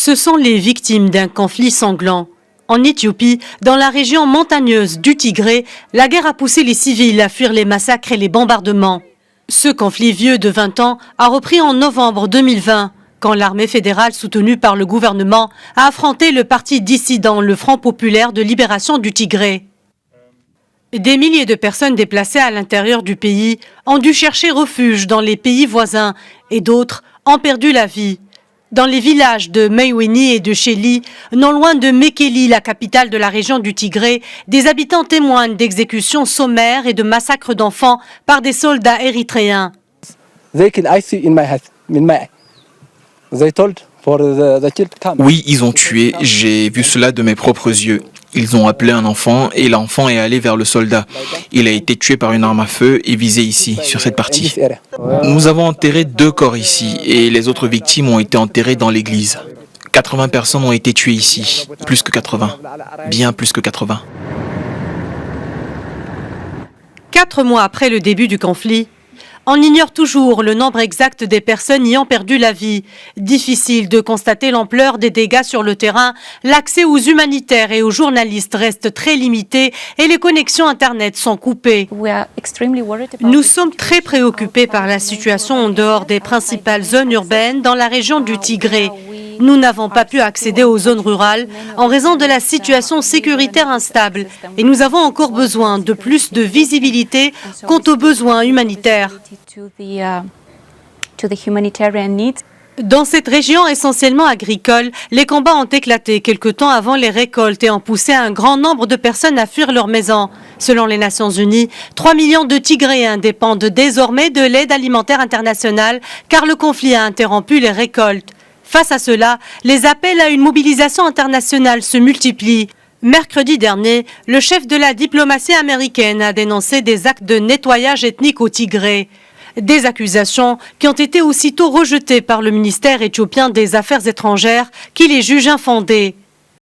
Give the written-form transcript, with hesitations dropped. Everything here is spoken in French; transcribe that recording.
Ce sont les victimes d'un conflit sanglant. En Éthiopie, dans la région montagneuse du Tigré, la guerre a poussé les civils à fuir les massacres et les bombardements. Ce conflit vieux de 20 ans a repris en novembre 2020, quand l'armée fédérale soutenue par le gouvernement a affronté le parti dissident, le Front populaire de libération du Tigré. Des milliers de personnes déplacées à l'intérieur du pays ont dû chercher refuge dans les pays voisins et d'autres ont perdu la vie. Dans les villages de Meiweni et de Chéli, non loin de Mekeli, la capitale de la région du Tigré, des habitants témoignent d'exécutions sommaires et de massacres d'enfants par des soldats érythréens. Oui, ils ont tué, j'ai vu cela de mes propres yeux. Ils ont appelé un enfant et l'enfant est allé vers le soldat. Il a été tué par une arme à feu et visé ici, sur cette partie. Nous avons enterré 2 corps ici et les autres victimes ont été enterrées dans l'église. 80 personnes ont été tuées ici, plus que 80, bien plus que 80. 4 mois après le début du conflit, on ignore toujours le nombre exact des personnes y ont perdu la vie. Difficile de constater l'ampleur des dégâts sur le terrain. L'accès aux humanitaires et aux journalistes reste très limité et les connexions Internet sont coupées. Nous sommes très préoccupés par la situation en dehors des principales zones urbaines dans la région du Tigré. Nous n'avons pas pu accéder aux zones rurales en raison de la situation sécuritaire instable et nous avons encore besoin de plus de visibilité quant aux besoins humanitaires. Dans cette région essentiellement agricole, les combats ont éclaté quelque temps avant les récoltes et ont poussé un grand nombre de personnes à fuir leurs maisons. Selon les Nations Unies, 3 millions de Tigréens dépendent désormais de l'aide alimentaire internationale car le conflit a interrompu les récoltes. Face à cela, les appels à une mobilisation internationale se multiplient. Mercredi dernier, le chef de la diplomatie américaine a dénoncé des actes de nettoyage ethnique au Tigré. Des accusations qui ont été aussitôt rejetées par le ministère éthiopien des Affaires étrangères qui les juge infondées.